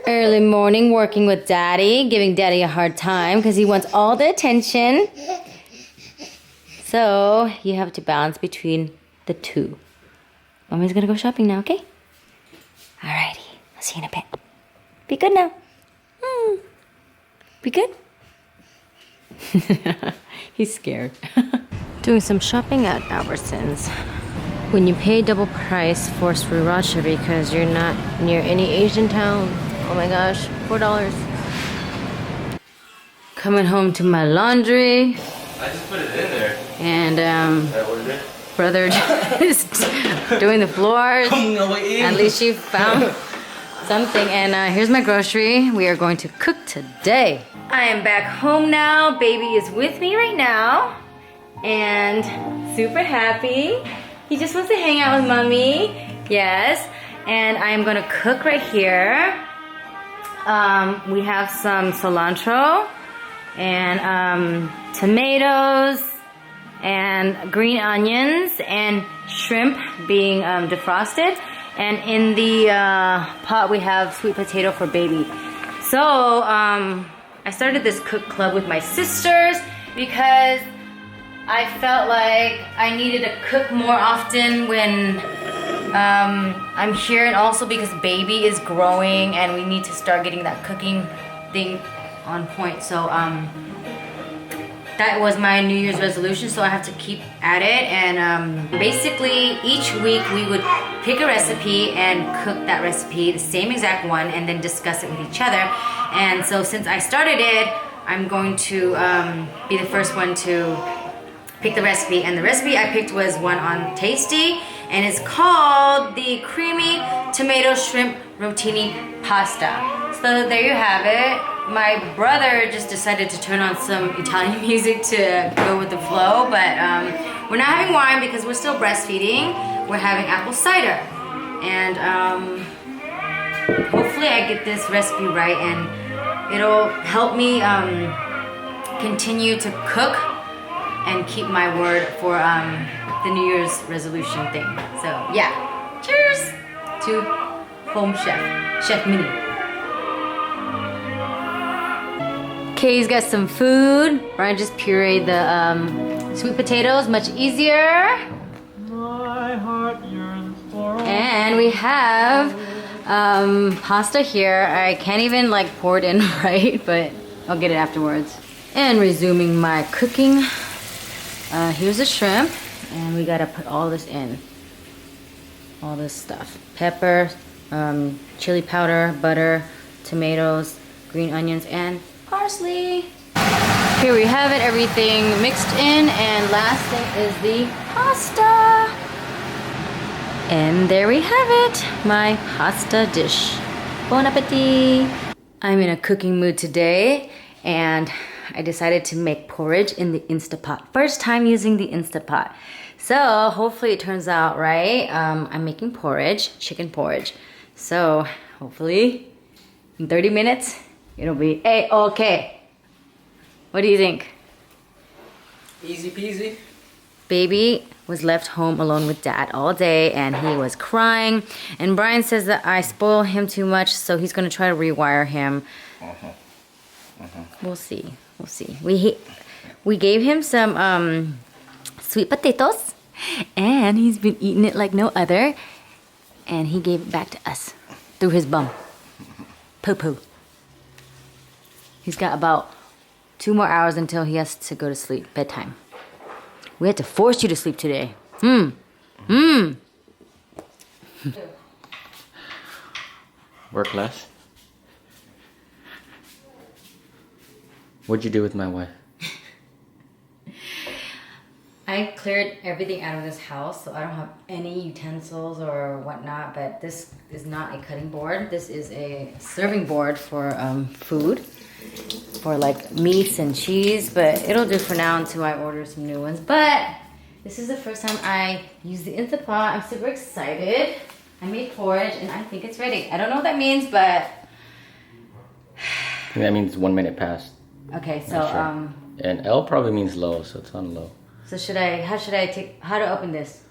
Early morning working with Daddy, giving Daddy a hard time because he wants all the attention. So you have to balance between the two. Mommy's gonna go shopping now, okay? Alrighty, I'll see you in a bit. Be good now. Be good? He's scared. Doing some shopping at Albertsons. When you pay double price for sriracha because you're not near any Asian town. Oh my gosh, $4. Coming home to my laundry. I just put it in there. And Is that what it is? brother is doing the floors. At least you found something. And here's my grocery. We are going to cook today. I am back home now. Baby is with me right now. And super happy. He just wants to hang out with mommy. Yes. And I'm gonna cook right here. We have some cilantro and tomatoes and green onions and shrimp being defrosted. And in the pot we have sweet potato for baby. So I started this cook club with my sisters because I felt like I needed to cook more often when I'm here, and also because baby is growing and we need to start getting that cooking thing on point. So that was my New Year's resolution, so I have to keep at it. And basically each week we would pick a recipe and cook that recipe, the same exact one, and then discuss it with each other. And so since I started it, I'm going to be the first one to pick the recipe. And the recipe I picked was one on Tasty, and it's called the creamy tomato shrimp rotini pasta. So there you have it. My brother just decided to turn on some Italian music to go with the flow, but we're not having wine because we're still breastfeeding. We're having apple cider, and hopefully I get this recipe right, and it'll help me continue to cook and keep my word for the New Year's resolution thing. So yeah, cheers to home Chef Minnie. Kay's got some food. Brian just pureed the sweet potatoes, much easier. My heart yearns for And we have pasta here. I can't even like pour it in right, but I'll get it afterwards. And resuming my cooking. Here's the shrimp, and we gotta put all this in. All this stuff. Pepper, chili powder, butter, tomatoes, green onions, and parsley. Here we have it, everything mixed in, and last thing is the pasta. And there we have it, my pasta dish. Bon appetit! I'm in a cooking mood today, and I decided to make porridge in the Instapot. First time using the Instapot. So hopefully it turns out right. I'm making porridge, chicken porridge. So hopefully in 30 minutes, it'll be A-okay. What do you think? Easy peasy. Baby was left home alone with Dad all day, and he was crying. And Brian says that I spoil him too much, so he's gonna try to rewire him. We'll see. We'll see. We gave him some sweet potatoes, and he's been eating it like no other. And he gave it back to us through his bum. Poo-poo. He's got about 2 more hours until he has to go to sleep. Bedtime. We had to force you to sleep today. Work less. What'd you do with my wife? I cleared everything out of this house, so I don't have any utensils or whatnot, but this is not a cutting board. This is a serving board for food, for like meats and cheese, but it'll do for now until I order some new ones. But this is the first time I use the Instapot. I'm super excited. I made porridge and I think it's ready. I don't know what that means, but... That means 1 minute past. Okay, so Sure. And L probably means low, so it's on low. So how to open this?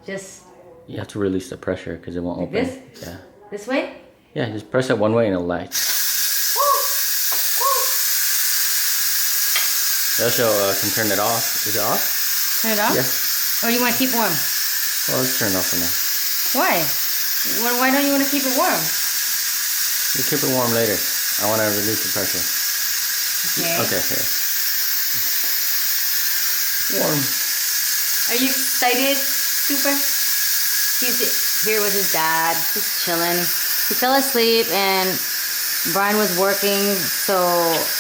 Just You have to release the pressure because it won't like open. this? Yeah. This way? Yeah, just press it one way and it'll light. You also can turn it off. Is it off? Turn it off? Yeah. Or you want to keep warm? Well, let's turn it off for now. Why? Why don't you want to keep it warm? We keep it warm later. I want to release the pressure. Okay. Okay, here. Warm. Are you excited, Super? He's here with his dad. He's chilling. He fell asleep and Brian was working, so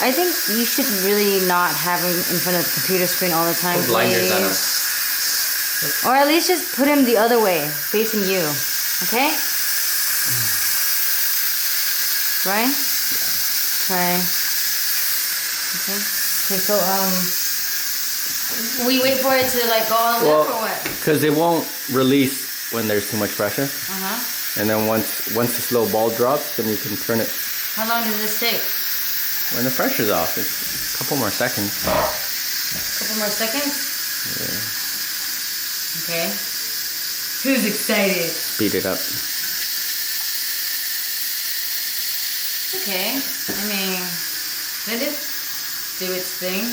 I think you should really not have him in front of the computer screen all the time. Put blinders on him. Or at least just put him the other way, facing you. Okay? Right? Try. Okay. Okay, so we wait for it to like go all the way up or what? Because it won't release when there's too much pressure. And then once this little ball drops, then you can turn it. How long does this take? When the pressure's off, it's a couple more seconds. Couple more seconds? Yeah. Okay. Who's excited? Speed it up. Okay. I mean, let it do its thing.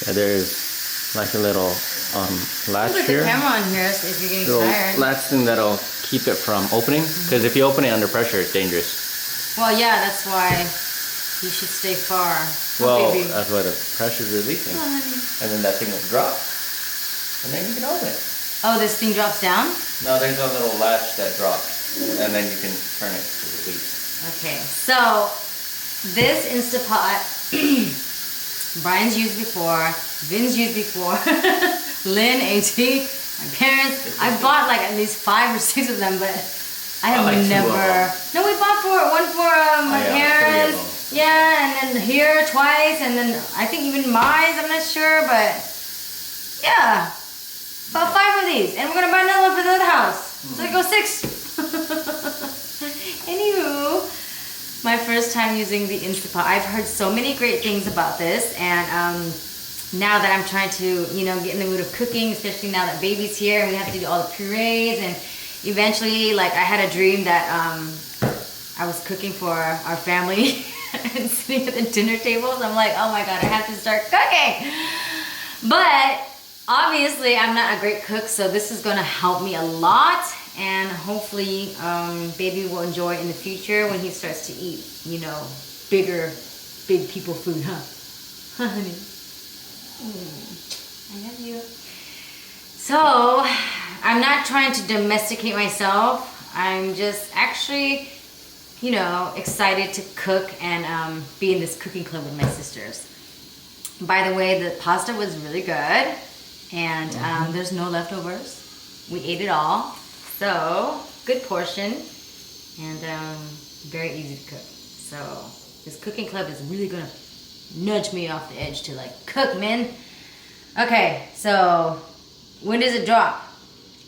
Yeah, there's like a little latch Put here. the camera on here so if you're getting Little tired. latch thing that'll keep it from opening. Because if you open it under pressure, it's dangerous. Well, yeah, that's why you should stay far. Well, baby. that's why the pressure's releasing. Oh, honey. And then that thing will drop. And then you can open it. Oh, this thing drops down? No, there's a little latch that drops. And then you can turn it to release. Okay, so this Instapot, Brian's used before, Vin's used before, Lynn, AT, my parents. I bought like at least 5 or 6 of them, but I have like never. No, we bought one for my parents. Yeah, and then here twice, and then I think even mine. I'm not sure, but yeah, about 5 of these, and we're gonna buy another one for the other house. So it goes 6. Anywho, my first time using the Instapot. I've heard so many great things about this, and now that I'm trying to, get in the mood of cooking, especially now that baby's here and we have to do all the purees, and eventually, like, I had a dream that I was cooking for our family and sitting at the dinner tables. I'm like, oh my God, I have to start cooking. But obviously, I'm not a great cook, so this is gonna help me a lot. And hopefully, baby will enjoy in the future when he starts to eat, big people food, huh? Honey. I love you. So, I'm not trying to domesticate myself. I'm just actually, excited to cook and be in this cooking club with my sisters. By the way, the pasta was really good. And there's no leftovers. We ate it all. So, good portion, and very easy to cook. So, this cooking club is really gonna nudge me off the edge to like cook, man. Okay, so when does it drop?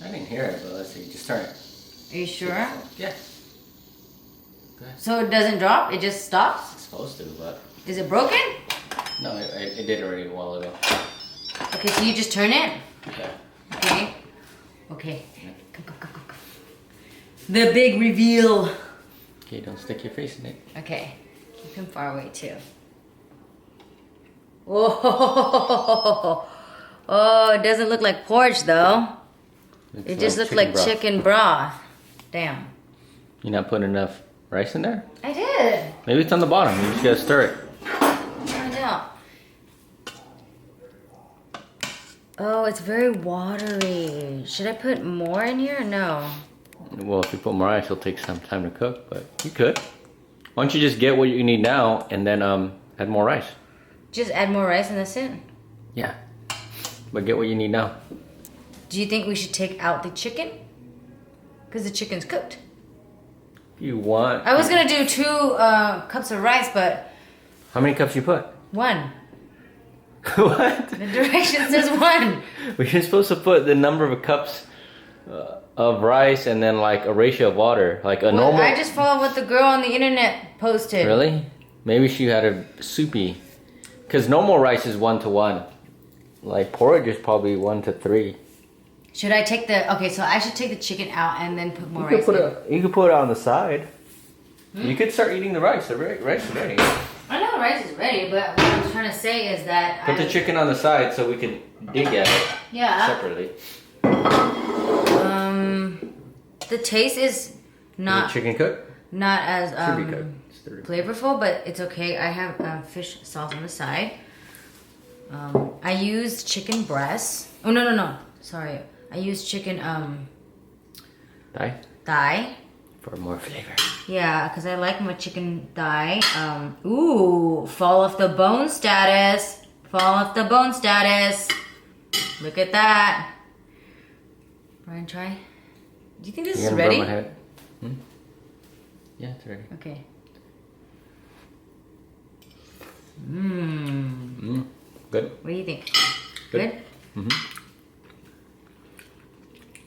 I didn't hear it, but let's see. Just turn it. Are you sure? Yeah. Go ahead. So it doesn't drop? It just stops? It's supposed to, but... Is it broken? No, it did already a while ago. Okay, so you just turn it? Okay. Okay. Okay. Come. The big reveal. Okay, don't stick your face in it. Okay. Keep him far away too. Whoa. Oh, it doesn't look like porridge though. It just looked like chicken broth. Damn. You're not putting enough rice in there? I did. Maybe it's on the bottom. You just gotta stir it. Find out. Oh, it's very watery. Should I put more in here or no? Well, if you put more rice, it'll take some time to cook, but you could. Why don't you just get what you need now and then add more rice? Just add more rice and that's it? Yeah. But get what you need now. Do you think we should take out the chicken? Because the chicken's cooked. If you want. I was gonna do 2 cups of rice, but... How many cups you put? 1. What? The directions says 1. We're supposed to put the number of cups of rice and then like a ratio of water. Like a normal... I just followed what the girl on the internet posted. Really? Maybe she had a soupy. Because normal rice is 1 to 1. Like porridge is probably 1 to 3. Should I take the... Okay, so I should take the chicken out and then put more rice in. You can put it on the side. You could start eating the rice. The rice is ready. I know the rice is ready, but what I'm trying to say is that Put the chicken on the side so we can dig at it separately. The taste is not... Is the chicken cooked? Not as Should be cooked. flavorful, but it's okay. I have fish sauce on the side. I use chicken breast. Oh, no. Sorry. I use chicken thigh. For more flavor. Yeah, because I like my chicken thigh. Ooh, fall off the bone status. Fall off the bone status. Look at that. Brian, try. Do you think this is ready? Burn my head? Yeah, it's ready. Okay. Good. What do you think? Good?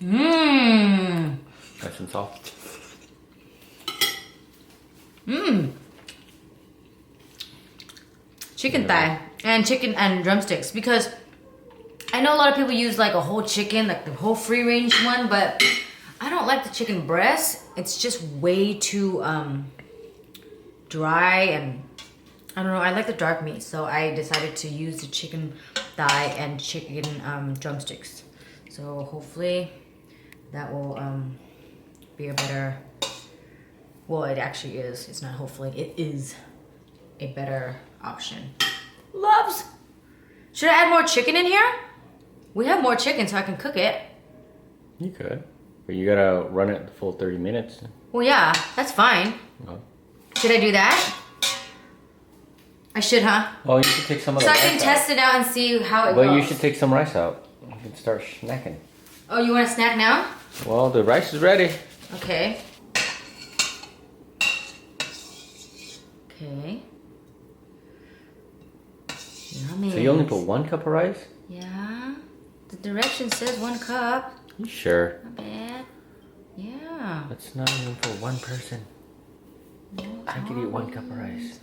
Nice and soft. Chicken thigh and chicken and drumsticks, because I know a lot of people use like a whole chicken, like the whole free range one, but I don't like the chicken breast. It's just way too dry, and I don't know, I like the dark meat, so I decided to use the chicken thigh and chicken drumsticks. So hopefully that will be a better, well, it actually is. It's not hopefully, it is a better option. Loves! Should I add more chicken in here? We have more chicken so I can cook it. You could. But you gotta run it the full 30 minutes. Well, yeah, that's fine. Oh. Should I do that? I should, huh? Oh, you should take some of the rice out. So I can test it out and see how it goes. But you should take some rice out. You can start snacking. Oh, you want a snack now? Well, the rice is ready. Okay. Okay. Yummy. So you only put 1 cup of rice? Yeah. The direction says 1 cup. You sure? Not bad. Yeah. That's not even for 1 person. I could eat 1 cup of rice.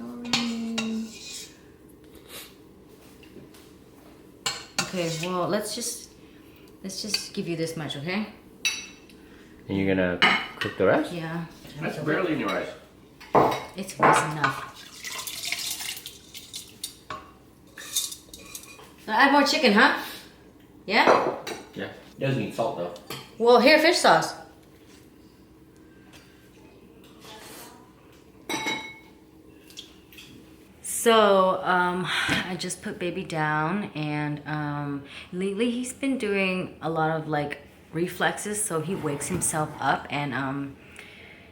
Okay, well, let's just give you this much, okay? And you're gonna cook the rest? Yeah. That's barely any rice. It's rice enough. So add more chicken, huh? Yeah? Yeah. It doesn't need salt though. Well, here, fish sauce. So, I just put baby down, and lately he's been doing a lot of like reflexes, so he wakes himself up and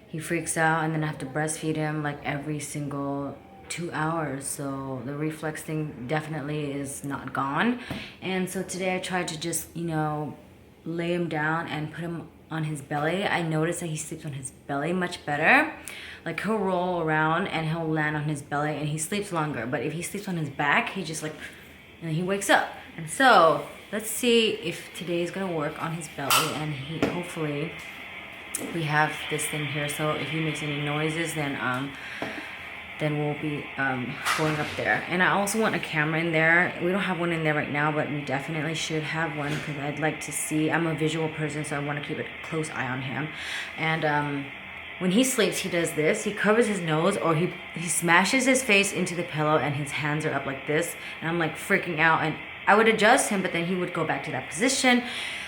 he freaks out, and then I have to breastfeed him like every single 2 hours. So the reflex thing definitely is not gone. And so today I tried to just, you know, lay him down and put him on his belly. I noticed that he sleeps on his belly much better. Like he'll roll around and he'll land on his belly and he sleeps longer. But if he sleeps on his back, he just like, and he wakes up. And so let's see if today is gonna work on his belly, and he hopefully we have this thing here. So if he makes any noises, then we'll be going up there. And I also want a camera in there. We don't have one in there right now, but we definitely should have one, because I'd like to see. I'm a visual person, so I want to keep a close eye on him. And when he sleeps, he does this. He covers his nose, or he smashes his face into the pillow and his hands are up like this. And I'm like freaking out, and I would adjust him, but then he would go back to that position.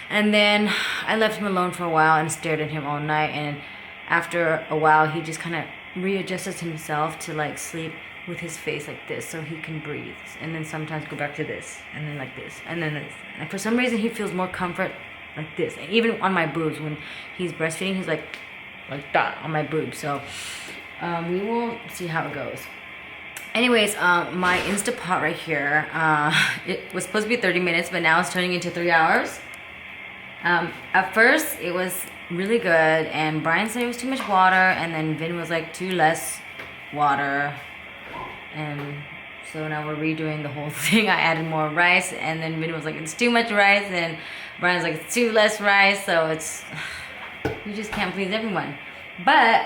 And then I left him alone for a while and stared at him all night. And after a while, he just kind of readjusts himself to like sleep with his face like this so he can breathe, and then sometimes go back to this, and then like this, and then this. And for some reason he feels more comfort like this, and even on my boobs when he's breastfeeding, he's like that on my boobs. So we will see how it goes. Anyways, my Instapot right here, it was supposed to be 30 minutes, but now it's turning into 3 hours. At first it was really good, and Brian said it was too much water, and then Vin was like too less water, and so now we're redoing the whole thing. I added more rice, and then Vin was like it's too much rice, and Brian's like it's too less rice. So it's, you just can't please everyone. But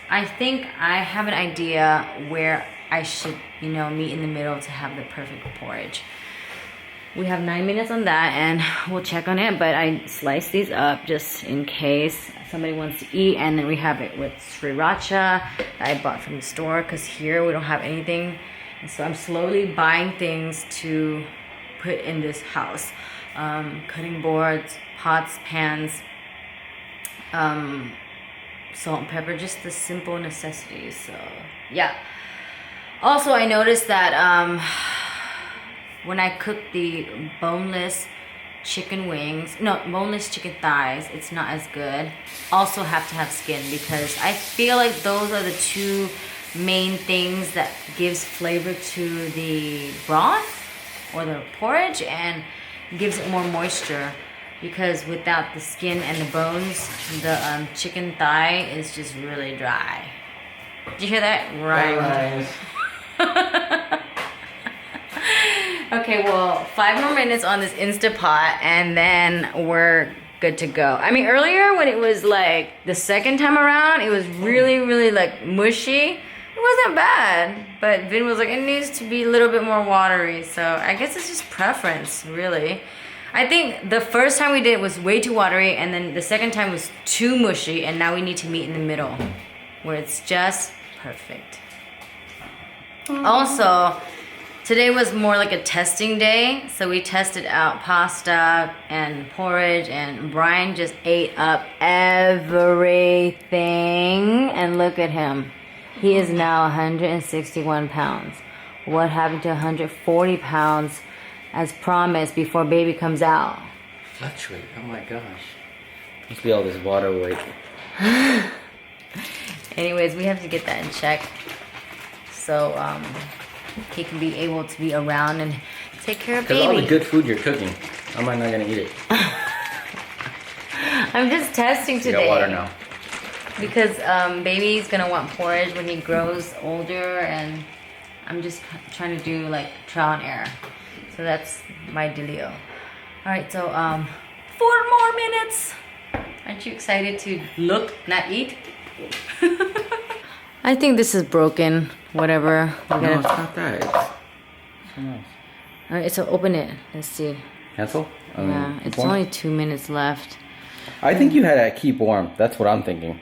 I think I have an idea where I should, you know, meet in the middle to have the perfect porridge. we have 9 minutes on that, and we'll check on it. But I sliced these up just in case somebody wants to eat. And then we have it with sriracha that I bought from the store, because here we don't have anything. And so I'm slowly buying things to put in this house. Cutting boards, pots, pans, salt and pepper, just the simple necessities. So yeah. Also, I noticed that when I cook the boneless chicken wings, no, boneless chicken thighs, it's not as good. Also have to have skin, because I feel like those are the two main things that gives flavor to the broth or the porridge, and gives it more moisture. Because without the skin and the bones, the chicken thigh is just really dry. Did you hear that? Right. Okay, well, 5 more minutes on this Instapot, and then we're good to go. I mean, earlier when it was like the second time around, it was really, really like mushy. It wasn't bad, but Vin was like, it needs to be a little bit more watery. So I guess it's just preference, really. I think the first time we did it was way too watery, and then the second time was too mushy, and now we need to meet in the middle, where it's just perfect. Also, today was more like a testing day, so we tested out pasta and porridge, and Brian just ate up everything, and look at him. He is now 161 pounds. What happened to 140 pounds as promised before baby comes out? Fluctuate, oh my gosh. Must be all this water weight. Anyways, we have to get that in check, so he can be able to be around and take care of baby. Because all the good food you're cooking, how am I not gonna eat it? I'm just testing today. You got water now. Because baby's gonna want porridge when he grows older, and I'm just trying to do like trial and error. So that's my dealio. Alright, so 4 more minutes. Aren't you excited to look, not eat? I think this is broken. Whatever. No, it's not that. It's so nice. Alright, so open it. Let's see. Cancel? Yeah, it's only 2 minutes left. I think you had to keep warm. That's what I'm thinking.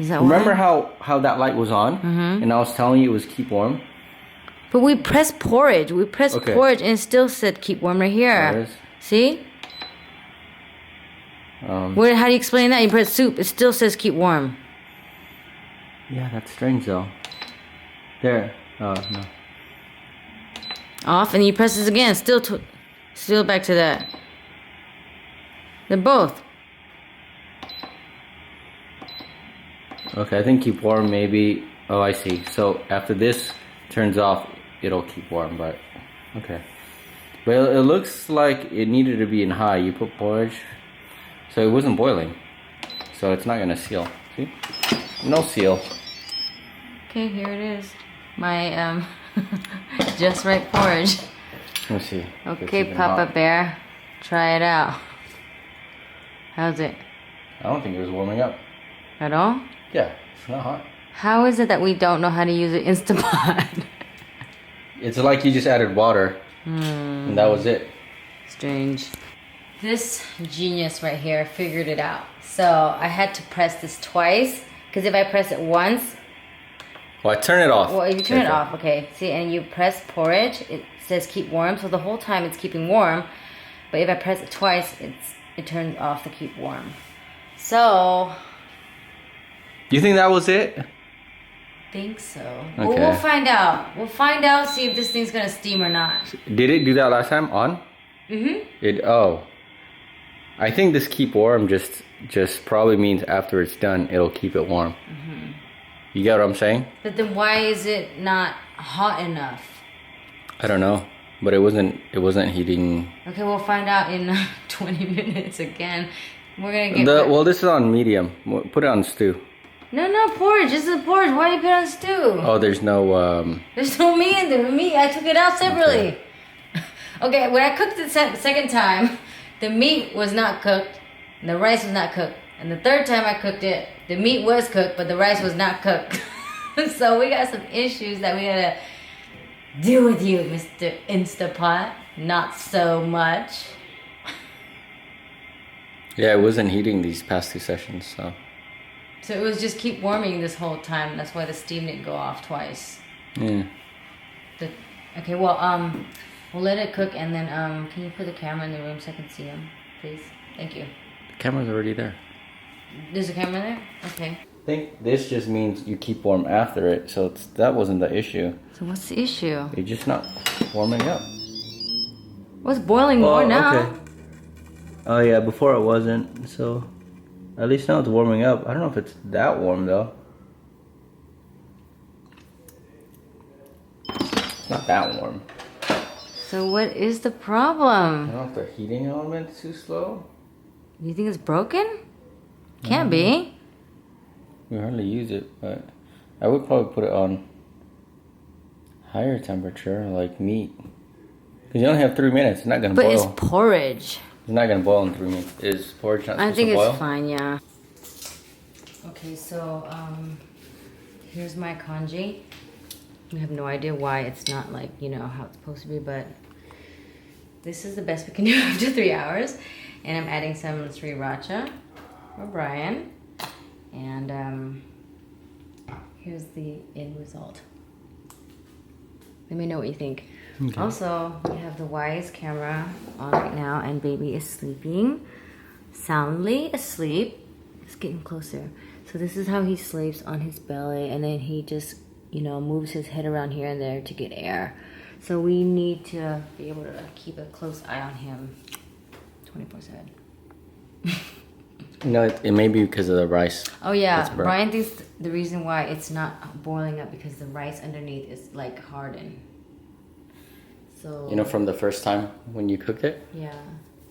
Is that Remember how that light was on? And I was telling you it was keep warm? But we pressed porridge. We pressed porridge, and it still said keep warm right here. See? How do you explain that? You press soup, it still says keep warm. Yeah, that's strange though. There. Oh, no. Off, and you press this again. Still back to that. They're both. Okay, I think keep warm maybe. Oh, I see. So after this turns off, it'll keep warm, but okay. But it looks like it needed to be in high. You put porridge, so it wasn't boiling. So it's not gonna seal. See? No seal. Okay, here it is. My just right porridge. Let's see. Okay, Papa Bear, try it out. How's it? I don't think it was warming up. At all? Yeah, it's not hot. How is it that we don't know how to use an Instapot? It's like you just added water, and that was it. Strange. This genius right here figured it out. So I had to press this twice, because if I press it once... Well, I turn it off. Well, if you turn it off, okay. See, and you press porridge, it says keep warm, so the whole time it's keeping warm. But if I press it twice, it turns off to keep warm. So... You think that was it? Think so. Okay. Well, we'll find out. We'll find out, see if this thing's gonna steam or not. Did it do that last time on? Oh. I think this keep warm just probably means after it's done, it'll keep it warm. You get what I'm saying? But then why is it not hot enough? I don't know, but it wasn't heating. Okay, we'll find out in 20 minutes again. We're gonna get well, this is on medium. Put it on stew. No, porridge. This is porridge. Why do you put it on stew? Oh, there's no There's no meat in there. Meat, I took it out separately. Okay, when I cooked it second time, the meat was not cooked, and the rice was not cooked. And the third time I cooked it, the meat was cooked, but the rice was not cooked. So we got some issues that we gotta deal with you, Mr. Instapot. not so much. Yeah, it wasn't heating these past 2 sessions, so. So it was just keep warming this whole time. That's why the steam didn't go off twice. Yeah. Okay, well, we'll let it cook, and then can you put the camera in the room so I can see him, please? Thank you. The camera's already there. There's a camera there? Okay. I think this just means you keep warm after it, so that wasn't the issue. So what's the issue? You're just not warming up. What's boiling more now? Okay. Oh yeah, before it wasn't, so at least now it's warming up. I don't know if it's that warm though. It's not that warm. So what is the problem? I don't know if the heating element's too slow. You think it's broken? Can't be. We hardly use it, but I would probably put it on higher temperature, like meat. Because you only have 3 minutes. It's not going to boil. But it's porridge. It's not going to boil in 3 minutes. Is porridge not supposed I think to boil? it's fine, yeah. Okay, so here's my congee. I have no idea why it's not like, you know, how it's supposed to be, but this is the best we can do after 3 hours. And I'm adding some sriracha for Brian. And here's the end result. Let me know what you think. Okay. Also, we have the Wise camera on right now, and baby is sleeping, soundly asleep. It's getting closer. So this is how he sleeps, on his belly, and then he just, you know, moves his head around here and there to get air. So we need to be able to keep a close eye on him 24/7. No, it may be because of the rice. Oh yeah, Brian thinks the reason why it's not boiling up because the rice underneath is like hardened. So You know, from the first time when you cooked it? yeah.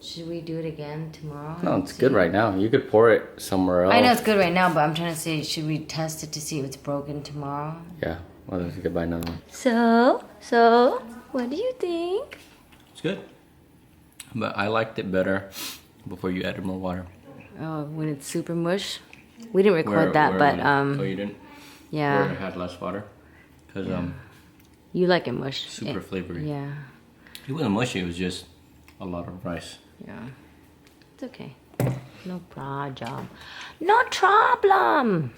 Should we do it again tomorrow? No, it's good right now. You could pour it somewhere else. I know it's good right now, but I'm trying to say, should we test it to see if it's broken tomorrow? Yeah, well, you could buy another one. So, what do you think? It's good. But I liked it better before you added more water. Oh, when it's super mush? We didn't record that, but Oh, you didn't? yeah. Where it had less water? Because You like it mush. super flavory. Yeah. It wasn't mushy, it was just a lot of rice. Yeah. It's okay. No problem. No problem.